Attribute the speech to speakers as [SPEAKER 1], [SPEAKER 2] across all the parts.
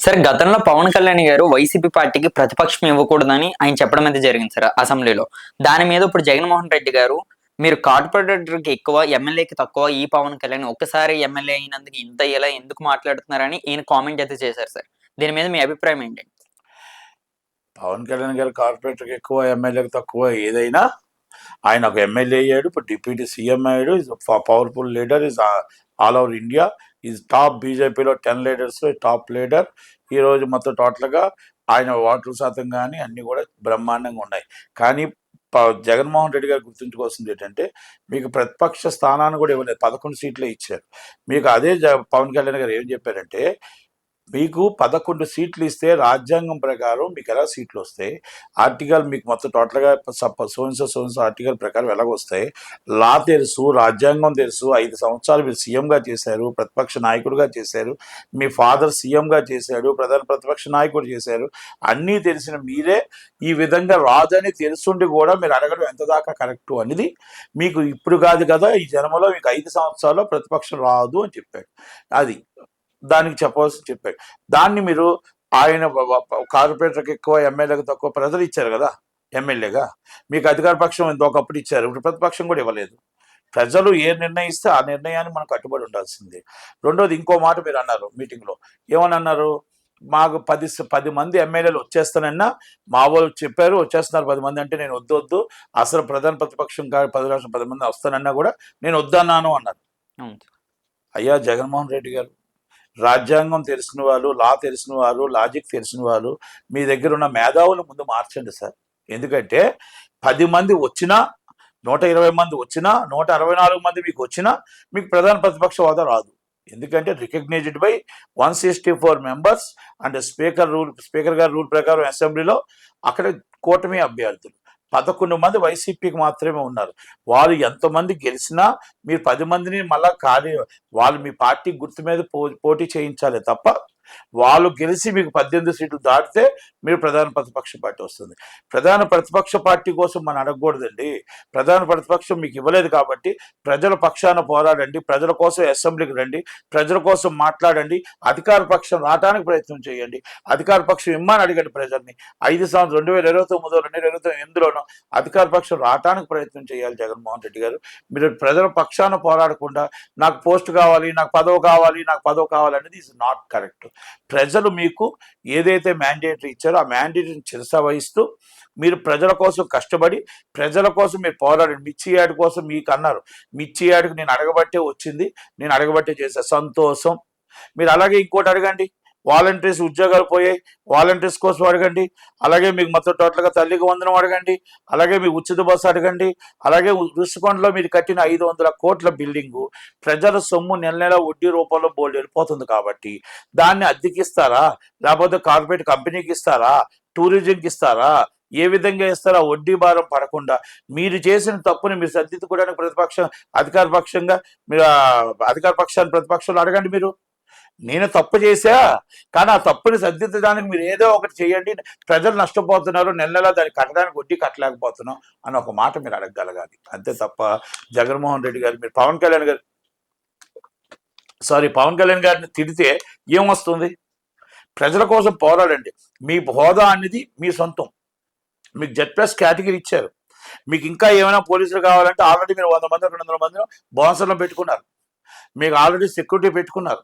[SPEAKER 1] Sir గతంలో పవన్ కళ్యాణ్ గారు YCP పార్టీకి ప్రతిపక్షం ఇవ్వకూడదని ఆయన చెప్పడం అయితే జరిగింది సార్ అసెంబ్లీలో. దాని మీద ఇప్పుడు జగన్మోహన్ రెడ్డి గారు మీరు కార్పొరేటర్‌కి ఎక్కువ, ఎమ్మెల్యేకి తక్కువ ఈ పవన్ కళ్యాణ్ ఒక్కసారి ఎమ్మెల్యే అయినందుకు ఇంత ఇలా ఎందుకు మాట్లాడుతున్నారని ఈయన కామెంట్ అయితే చేశారు సార్. దీని మీద మీ అభిప్రాయం ఏంటండి?
[SPEAKER 2] పవన్ కళ్యాణ్ గారు కార్పొరేటర్కి ఎక్కువ, ఎమ్మెల్యేకి తక్కువ ఏదైనా ఆయన ఒక ఎమ్మెల్యే అయ్యాడు, ఇప్పుడు డిప్యూటీ సీఎం అయ్యాడు. Is powerful leader, is all over India. Is top బీజేపీలో 10 లీడర్స్ టాప్ లీడర్. ఈరోజు మొత్తం టోటల్గా ఆయన ఓట్ల శాతం కానీ అన్నీ కూడా బ్రహ్మాండంగా ఉన్నాయి. కానీ జగన్మోహన్ రెడ్డి గారు గుర్తుంచుకోవాల్సింది ఏంటంటే, మీకు ప్రతిపక్ష స్థానాన్ని కూడా ఇవ్వలేదు, 11 సీట్లే ఇచ్చారు. మీకు అదే పవన్ కళ్యాణ్ గారు ఏం చెప్పారంటే, మీకు 11 సీట్లు ఇస్తే రాజ్యాంగం ప్రకారం మీకు ఎలా సీట్లు వస్తాయి, ఆర్టికల్ మీకు మొత్తం టోటల్గా సోన్సో ఆర్టికల్ ప్రకారం ఎలాగొస్తాయి, లా తెలుసు, రాజ్యాంగం తెలుసు. 5 సంవత్సరాలు మీరు సీఎంగా చేశారు, ప్రతిపక్ష నాయకుడిగా చేశారు, మీ ఫాదర్ సీఎంగా చేశాడు, ప్రధాన ప్రతిపక్ష నాయకుడు చేశారు. అన్నీ తెలిసిన మీరే ఈ విధంగా రాదని తెలుసుండి కూడా మీరు అడగడం ఎంత దాకా కరెక్టు అనేది మీకు ఇప్పుడు కాదు కదా, ఈ జన్మలో మీకు 5 సంవత్సరాల్లో ప్రతిపక్షం రాదు అని చెప్పాడు. అది దానికి చెప్పవలసి చెప్పాడు. దాన్ని మీరు ఆయన కార్పొరేటర్కి ఎక్కువ, ఎమ్మెల్యేకి తక్కువ ప్రజలు ఇచ్చారు కదా ఎమ్మెల్యేగా. మీకు అధికార పక్షం ఒకప్పుడు ఇచ్చారు, ఇప్పుడు ప్రతిపక్షం కూడా ఇవ్వలేదు. ప్రజలు ఏ నిర్ణయిస్తే ఆ నిర్ణయాన్ని మనం కట్టుబడి ఉండాల్సిందే. రెండోది, ఇంకో మాట మీరు అన్నారు మీటింగ్లో. ఏమని అన్నారు? మాకు 10 మంది ఎమ్మెల్యేలు వచ్చేస్తానన్నా, మా వాళ్ళు చెప్పారు వచ్చేస్తున్నారు 10 మంది అంటే, నేను వద్దు అసలు ప్రధాన ప్రతిపక్షం కాదు 10 మంది వస్తానన్నా కూడా నేను వద్దన్నాను అన్నారు. అయ్యా జగన్మోహన్ రెడ్డి గారు, రాజ్యాంగం తెలిసిన వాళ్ళు, లా తెలిసిన వాళ్ళు, లాజిక్ తెలిసిన వాళ్ళు, మీ దగ్గర ఉన్న మేధావులు ముందు మార్చండి సార్. ఎందుకంటే 10 మంది వచ్చినా, 120 మంది వచ్చినా, 164 మంది మీకు వచ్చినా మీకు ప్రధాన ప్రతిపక్ష హోదా రాదు. ఎందుకంటే recognised by 164 members and speaker గారి రూల్ ప్రకారం అసెంబ్లీలో అక్కడ కూటమి అభ్యర్థులు 11 మంది వైసీపీకి మాత్రమే ఉన్నారు. వాళ్ళు ఎంతమంది గెలిచినా మీరు 10 మందిని మళ్ళా వాళ్ళు మీ పార్టీ గుర్తు మీద పోటీ చేయించాలి తప్ప, వాళ్ళు గెలిచి మీకు 18 సీట్లు దాటితే మీరు ప్రధాన ప్రతిపక్ష పార్టీ వస్తుంది. ప్రధాన ప్రతిపక్ష పార్టీ కోసం మనం అడగకూడదండి. ప్రధాన ప్రతిపక్షం మీకు ఇవ్వలేదు కాబట్టి ప్రజల పక్షాన పోరాడండి, ప్రజల కోసం అసెంబ్లీకి రండి, ప్రజల కోసం మాట్లాడండి, అధికార పక్షం రావడానికి ప్రయత్నం చేయండి. అధికార పక్షం ఇమ్మని అడిగండి ప్రజల్ని. 5 సంవత్సరాలు 2029, 2028లోనూ అధికార పక్షం రావడానికి ప్రయత్నం చేయాలి జగన్మోహన్ రెడ్డి గారు. మీరు ప్రజల పక్షాన పోరాడకుండా నాకు పోస్ట్ కావాలి, నాకు పదవి కావాలి అనేది ఈజ్ నాట్ కరెక్ట్. ప్రజలు మీకు ఏదైతే మ్యాండేటరీ ఇచ్చారో ఆ మ్యాండేటరీని చిరస వహిస్తూ మీరు ప్రజల కోసం కష్టపడి, ప్రజల కోసం మీరు పోరాడండి. మిర్చి యాడ్ కోసం మీకు అన్నారు, మిర్చి యాడ్కి నేను అడగబట్టే వచ్చింది, నేను అడగబట్టే చేశా, సంతోషం. మీరు అలాగే ఇంకోటి అడగండి, వాలంటీర్స్ ఉద్యోగాలు పోయాయి, వాలంటీర్స్ కోసం అడగండి. అలాగే మీకు మొత్తం టోటల్గా తల్లికి వందనం అడగండి. అలాగే మీ ఉచిత బస్సు అడగండి. అలాగే రుషికొండలో మీరు కట్టిన 500 కోట్ల బిల్డింగు ప్రజల సొమ్ము నెల నెల వడ్డీ రూపంలో బోల్డ్ వెళ్ళిపోతుంది కాబట్టి దాన్ని అద్దెకిస్తారా, లేకపోతే కార్పొరేట్ కంపెనీకి ఇస్తారా, టూరిజంకి ఇస్తారా, ఏ విధంగా ఇస్తారా? వడ్డీ భారం పడకుండా మీరు చేసిన తప్పుని మీరు సరిదిద్దుకోవడానికి అధికార పక్షాన్ని ప్రతిపక్షంలో అడగండి. మీరు నేను తప్పు చేశా కానీ ఆ తప్పుని సరిదిద్దడానికి మీరు ఏదో ఒకటి చేయండి, ప్రజలు నష్టపోతున్నారు, నెల నెల దాన్ని కట్టడానికి వడ్డీ కట్టలేకపోతున్నాం అని ఒక మాట మీరు అడగగలగాలి. అంతే తప్ప జగన్మోహన్ రెడ్డి గారు మీరు పవన్ కళ్యాణ్ గారిని తిడితే ఏమొస్తుంది? ప్రజల కోసం పోరాడండి. మీ హోదా అనేది మీ సొంతం. మీకు Z+ కేటగిరీ ఇచ్చారు. మీకు ఇంకా ఏమైనా పోలీసులు కావాలంటే ఆల్రెడీ మీరు 100 మంది 200 మంది బోన్సర్లో పెట్టుకున్నారు. మీకు ఆల్రెడీ సెక్యూరిటీ పెట్టుకున్నారు,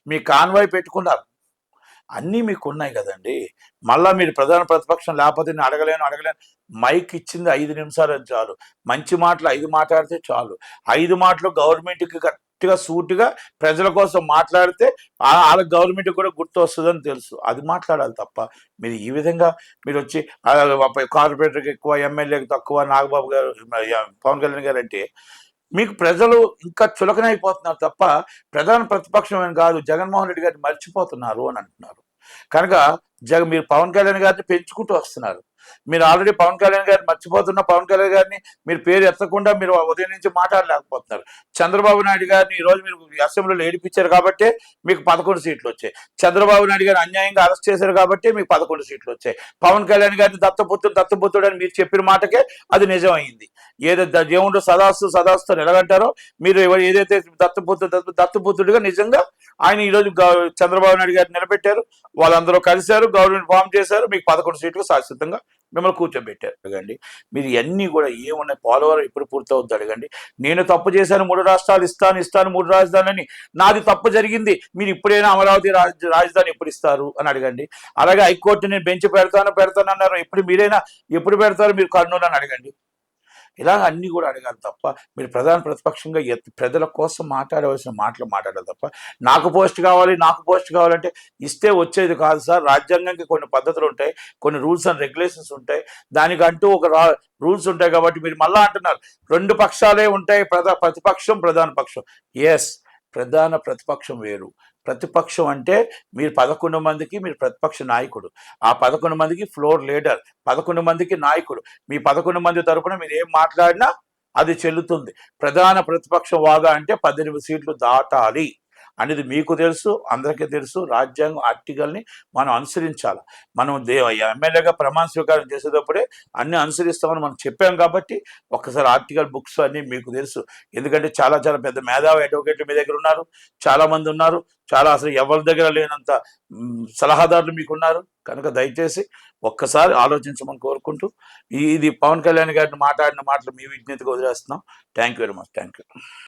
[SPEAKER 2] మీ కాన్వాయ్ పెట్టుకున్నారు, అన్నీ మీకు ఉన్నాయి కదండి. మళ్ళా మీరు ప్రధాన ప్రతిపక్షం లేకపోతే నేను అడగలేను. మైక్ ఇచ్చింది 5 నిమిషాలు చాలు. మంచి మాటలు 5 మాట్లాడితే చాలు. 5 మాటలు గవర్నమెంట్కి గట్టిగా సూటిగా ప్రజల కోసం మాట్లాడితే వాళ్ళ గవర్నమెంట్కి కూడా గుర్తు వస్తుందని తెలుసు. అది మాట్లాడాలి తప్ప మీరు ఈ విధంగా మీరు వచ్చి కార్పొరేటర్కి ఎక్కువ, ఎమ్మెల్యేకి తక్కువ, నాగబాబు గారు, పవన్ కళ్యాణ్ గారు అంటే మీకు ప్రజలు ఇంకా చులకనైపోతున్నారు తప్ప ప్రధాన ప్రతిపక్షం అని కాదు, జగన్మోహన్ రెడ్డి గారిని మర్చిపోతున్నారు అని అంటున్నారు. కనుక మీరు పవన్ కళ్యాణ్ గారిని పెంచుకుంటూ వస్తున్నారు. మీరు ఆల్రెడీ పవన్ కళ్యాణ్ గారిని మర్చిపోతున్న పవన్ కళ్యాణ్ గారిని మీరు పేరు ఎత్తకుండా మీరు ఉదయం నుంచి మాట్లాడలేకపోతున్నారు. చంద్రబాబు నాయుడు గారిని ఈరోజు మీరు అసెంబ్లీలో ఏడిపించారు కాబట్టి మీకు 11 సీట్లు వచ్చాయి. చంద్రబాబు నాయుడు గారిని అన్యాయంగా అరెస్ట్ చేశారు కాబట్టి మీకు 11 సీట్లు వచ్చాయి. పవన్ కళ్యాణ్ గారిని దత్తపుత్రుడు అని మీరు చెప్పిన మాటకే అది నిజమైంది. దేవుడు సదాస్తు ఎలాగంటారో మీరు ఏదైతే దత్తపుత్రుడిగా నిజంగా ఆయన ఈరోజు చంద్రబాబు నాయుడు గారు నిలబెట్టారు, వాళ్ళందరూ కలిశారు, గవర్నమెంట్ ఫామ్ చేశారు, మీకు 11 సీట్లు శాశ్వతంగా మిమ్మల్ని కూర్చోబెట్టారు. అడగండి మీరు ఇవన్నీ కూడా ఏమున్నాయి, పోలవరం ఎప్పుడు పూర్తవుద్ది అడగండి. నేను తప్పు చేశాను, 3 రాష్ట్రాలు ఇస్తాను 3 రాజధానులని, నాది తప్పు జరిగింది, మీరు ఇప్పుడైనా అమరావతి రాజధాని ఎప్పుడు ఇస్తారు అని అడగండి. అలాగే హైకోర్టు నేను బెంచ్ పెడతాను అన్నారు, ఎప్పుడు పెడతారు మీరు కర్నూలు అని అడగండి. ఇలాగ అన్నీ కూడా అడగాలి తప్ప మీరు ప్రధాన ప్రతిపక్షంగా ప్రజల కోసం మాట్లాడవలసిన మాటలు మాట్లాడాలి తప్ప నాకు పోస్ట్ కావాలంటే ఇస్తే వచ్చేది కాదు సార్. రాజ్యాంగానికి కొన్ని పద్ధతులు ఉంటాయి, కొన్ని రూల్స్ అండ్ రెగ్యులేషన్స్ ఉంటాయి, దానికంటూ ఒక రూల్స్ ఉంటాయి. కాబట్టి మీరు మళ్ళా అంటున్నారు 2 పక్షాలే ఉంటాయి, ప్రతిపక్షం ప్రధాన పక్షం. ఎస్, ప్రధాన ప్రతిపక్షం వేరు. ప్రతిపక్షం అంటే మీరు 11 మందికి మీరు ప్రతిపక్ష నాయకుడు, ఆ 11 మందికి ఫ్లోర్ లీడర్, 11 మందికి నాయకుడు. మీ 11 మంది తరపున మీరు ఏం మాట్లాడినా అది చెల్లుతుంది. ప్రధాన ప్రతిపక్షం వాగా అంటే 18 సీట్లు దాటాలి అనేది మీకు తెలుసు, అందరికీ తెలుసు. రాజ్యాంగం ఆర్టికల్ని మనం అనుసరించాలి. మనం ఎమ్మెల్యేగా ప్రమాణ స్వీకారం చేసేటప్పుడే అన్ని అనుసరిస్తామని మనం చెప్పాం. కాబట్టి ఒక్కసారి ఆర్టికల్ బుక్స్ అన్నీ మీకు తెలుసు. ఎందుకంటే చాలా చాలా పెద్ద మేధావి అడ్వకేట్లు మీ దగ్గర ఉన్నారు, చాలా మంది ఉన్నారు, చాలా అసలు ఎవరి దగ్గర లేనంత సలహాదారులు మీకు ఉన్నారు. కనుక దయచేసి ఒక్కసారి ఆలోచించమని కోరుకుంటూ ఇది పవన్ కళ్యాణ్ గారిని మాట్లాడిన మాటలు మీ విజ్ఞతగా వదిలేస్తున్నాం. Thank you very much. Thank you.